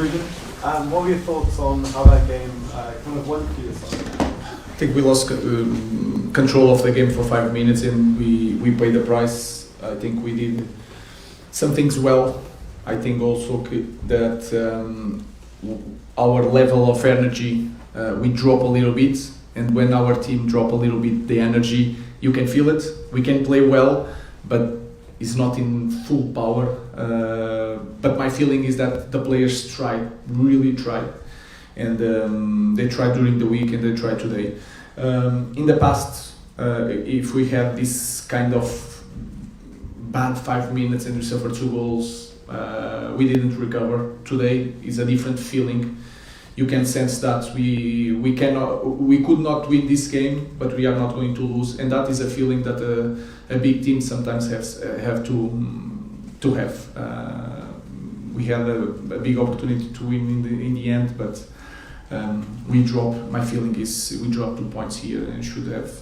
Ruben, what were your thoughts on how that game kind of went for yourself? I think we lost control of the game for 5 minutes and we paid the price. I think we did some things well. I think also that our level of energy, we drop a little bit, and when our team drop a little bit the energy, you can feel it. We can play well, but it's not in full power. But my feeling is that the players really tried, and they tried during the week and they tried today. In the past, if we had this kind of bad 5 minutes and we suffered 2 goals, we didn't recover. Today is a different feeling. You can sense that we could not win this game, but we are not going to lose, and that is a feeling that a big team sometimes have to have. We had a big opportunity to win in the end, but we dropped. My feeling is we dropped 2 points here and should have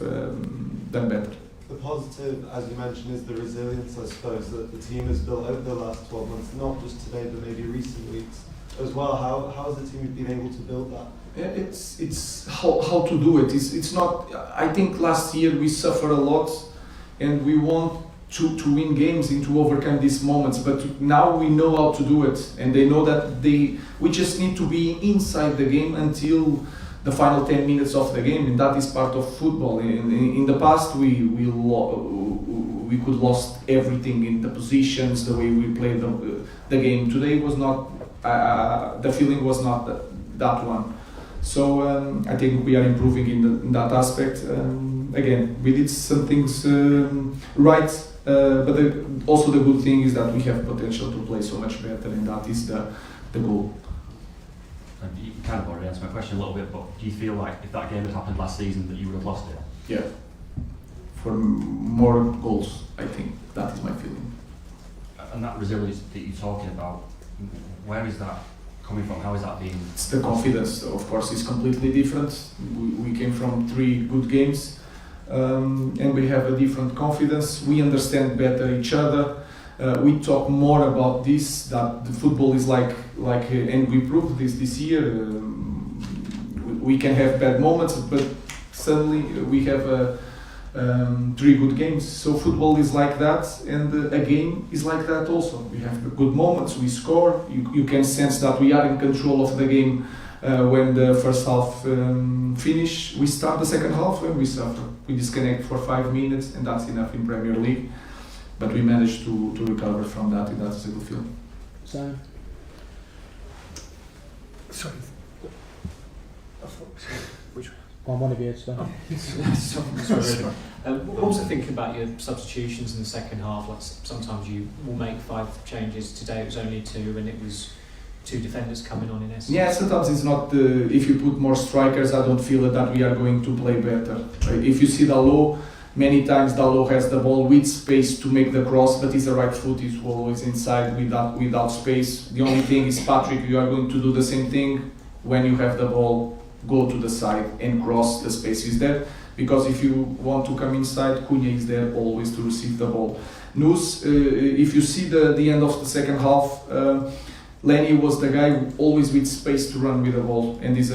done better. The positive, as you mentioned, is the resilience, I suppose, that the team has built over the last 12 months, not just today, but maybe recent weeks as well. How has the team been able to build that? Yeah, it's how to do it. It's not. I think last year we suffered a lot, and we want to win games and to overcome these moments. But now we know how to do it, and they know that we just need to be inside the game until the final 10 minutes of the game, and that is part of football. In the past, we could lost everything in the positions, the way we played the game. Today was not. The feeling was not that one. So I think we are improving in that aspect. Again, we did some things right, but also the good thing is that we have potential to play so much better, and that is the goal. You kind of already answered my question a little bit, but do you feel like if that game had happened last season that you would have lost it? Yeah, for more goals, I think that is my feeling. And that resilience that you're talking about, where is that coming from? How is that being? It's the confidence, of course, is completely different. We came from 3 good games, and we have a different confidence. We understand better each other. We talk more about this, that the football is like and we proved this year. We can have bad moments, but suddenly we have 3 good games. So football is like that, and a game is like that also. We have good moments, we score. You can sense that we are in control of the game when the first half finish. We start the second half when we suffer. We disconnect for 5 minutes, and that's enough in Premier League. But we managed to recover from that, and that's a good feeling. So, Sorry. Which one of you, so. What was the thinking about your substitutions in the second half? Like sometimes you will make 5 changes. Today it was only 2, and it was 2 defenders coming on in essence. Yeah, sometimes it's not. If you put more strikers, I don't feel that we are going to play better. If you see Diallo, many times Diallo has the ball with space to make the cross, but he's a right foot, he's always inside without space. The only thing is, Patrick, you are going to do the same thing when you have the ball, go to the side and cross, the space is there. Because if you want to come inside, Cunha is there always to receive the ball. Nus, if you see the end of the second half, Lenny was the guy always with space to run with the ball, and is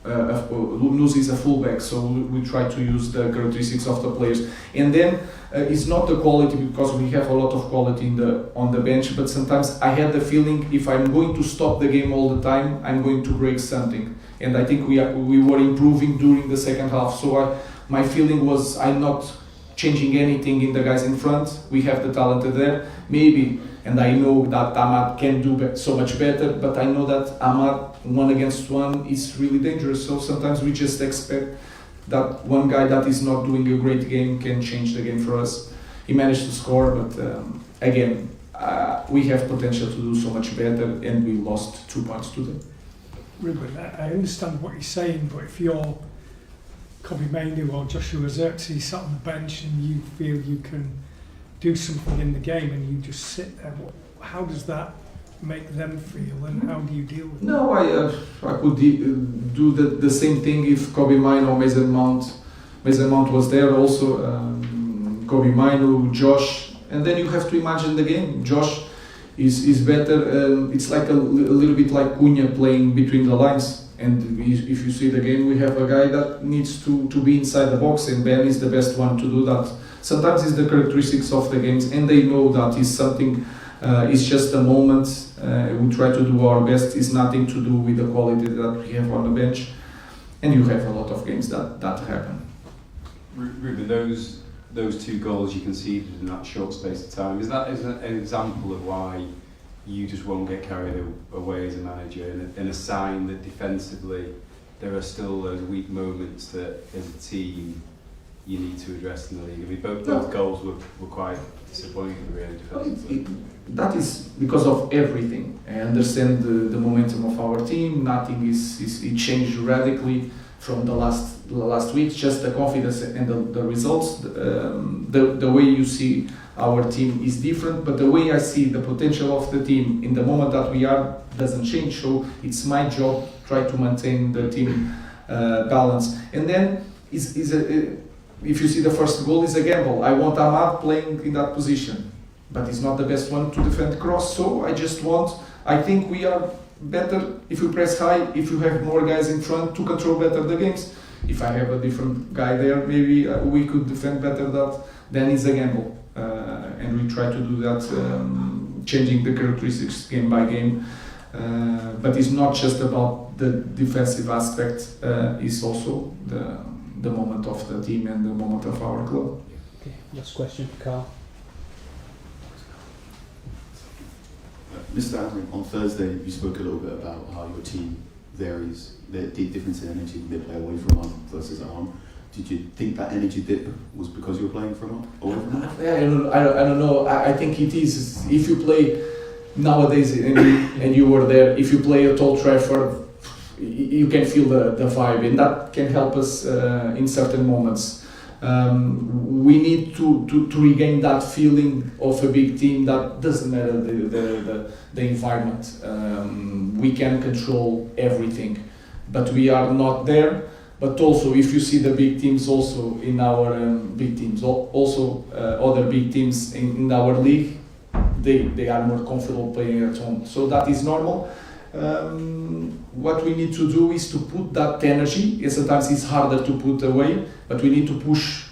Nus is a fullback, so we try to use the characteristics of the players. And then it's not the quality, because we have a lot of quality on the bench, but sometimes I had the feeling if I'm going to stop the game all the time, I'm going to break something. And I think we were improving during the second half. So my feeling was I'm not changing anything in the guys in front. We have the talent there, maybe. And I know that Amad can do so much better, but I know that Amad 1 against 1 is really dangerous. So sometimes we just expect that one guy that is not doing a great game can change the game for us. He managed to score, but again, we have potential to do so much better, and we lost 2 points today. Ruben, I understand what you're saying, but if you're Kobe Mainu or Joshua Zirkzee sat on the bench and you feel you can do something in the game and you just sit there, how does that make them feel, and how do you deal with it? No, I could do the same thing if Kobe Mainu or Mason Mount was there also. Kobe Mainu, Josh, and then you have to imagine the game. Josh is better. It's like a little bit like Cunha playing between the lines. And if you see the game, we have a guy that needs to be inside the box, and Ben is the best one to do that. Sometimes it's the characteristics of the games, and they know that is something. It's just a moment. We try to do our best. It's nothing to do with the quality that we have on the bench, and you have a lot of games that happen. Ruben, those 2 goals you conceded in that short space of time, is that an example of why you just won't get carried away as a manager, and a sign that defensively there are still those weak moments that as a team you need to address in the league? I mean, both goals were quite disappointing, really, defensively. That is because of everything. I understand the momentum of our team. Nothing it changed radically from the last week. Just the confidence and the results. The way you see our team is different, but the way I see the potential of the team in the moment that we are doesn't change. So it's my job try to maintain the team balance. And then if you see the first goal is a gamble. I want Ahmad playing in that position, but he's not the best one to defend cross. So I think we are better if we press high, if you have more guys in front to control better the games. If I have a different guy there, maybe we could defend better that. Then it's a gamble. And we try to do that, changing the characteristics game by game. But it's not just about the defensive aspect, it's also the moment of the team and the moment of our club. Okay, last question, Carl. Mr. Amorim, on Thursday you spoke a little bit about how your team varies, the difference in energy they play away from home versus at home. Did you think that energy dip was because you were playing away from home? I don't know. I think it is. If you play nowadays and you were there, if you play at Old Trafford, you can feel the vibe, and that can help us in certain moments. We need to regain that feeling of a big team that doesn't matter the environment. We can control everything, but we are not there. But also, if you see the big teams also in our big teams, also other big teams in our league, they are more comfortable playing at home. So that is normal. What we need to do is to put that energy, and sometimes it's harder to put away, but we need to push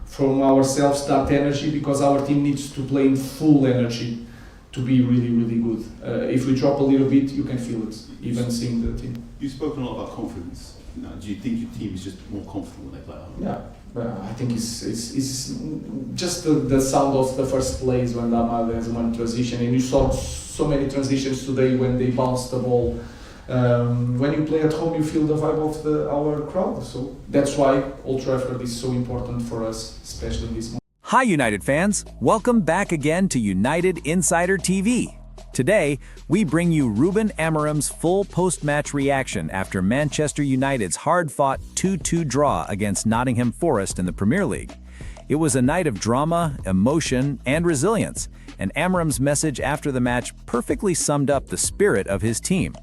from ourselves that energy, because our team needs to play in full energy to be really, really good. If we drop a little bit, you can feel it, even seeing the team. You've spoken a lot about confidence. Now, do you think your team is just more confident when they play at home? Yeah, I think it's just the sound of the first plays when Ahmad has one transition, and you saw so many transitions today when they bounce the ball. When you play at home, you feel the vibe of our crowd. So that's why Old Trafford is so important for us, especially in this moment. Hi United fans, welcome back again to United Insider TV. Today, we bring you Ruben Amorim's full post-match reaction after Manchester United's hard-fought 2-2 draw against Nottingham Forest in the Premier League. It was a night of drama, emotion, and resilience, and Amorim's message after the match perfectly summed up the spirit of his team.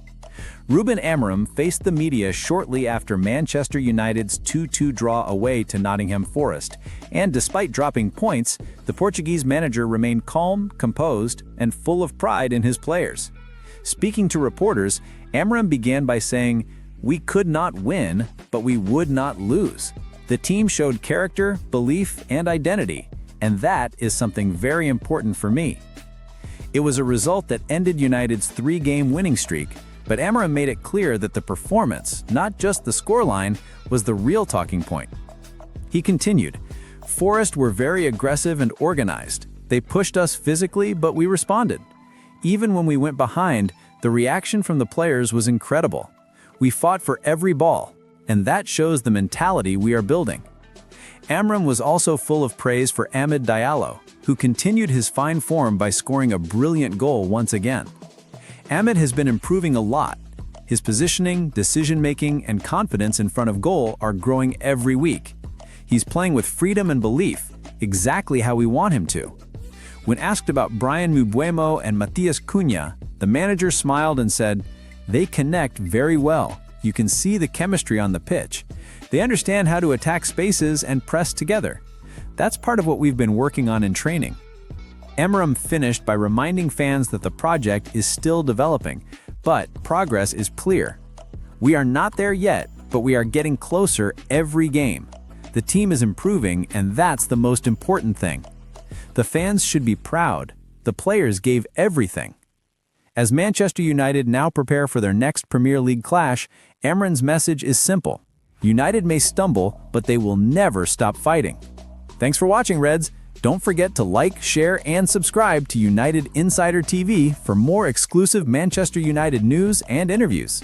Ruben Amorim faced the media shortly after Manchester United's 2-2 draw away to Nottingham Forest, and despite dropping points, the Portuguese manager remained calm, composed, and full of pride in his players. Speaking to reporters, Amorim began by saying, "We could not win, but we would not lose. The team showed character, belief, and identity, and that is something very important for me." It was a result that ended United's 3-game winning streak, but Amorim made it clear that the performance, not just the scoreline, was the real talking point. He continued, "Forest were very aggressive and organized. They pushed us physically, but we responded. Even when we went behind, the reaction from the players was incredible. We fought for every ball, and that shows the mentality we are building." Amorim was also full of praise for Diallo, who continued his fine form by scoring a brilliant goal once again. Ahmed has been improving a lot. His positioning, decision-making, and confidence in front of goal are growing every week. He's playing with freedom and belief, exactly how we want him to. When asked about Bryan Mbuemo and Matheus Cunha, the manager smiled and said, "They connect very well. You can see the chemistry on the pitch. They understand how to attack spaces and press together. That's part of what we've been working on in training." Amorim finished by reminding fans that the project is still developing, but progress is clear. We are not there yet, but we are getting closer every game. The team is improving, and that's the most important thing. The fans should be proud. The players gave everything. As Manchester United now prepare for their next Premier League clash, Amorim's message is simple. United may stumble, but they will never stop fighting. Thanks for watching, Reds. Don't forget to like, share, and subscribe to United Insider TV for more exclusive Manchester United news and interviews.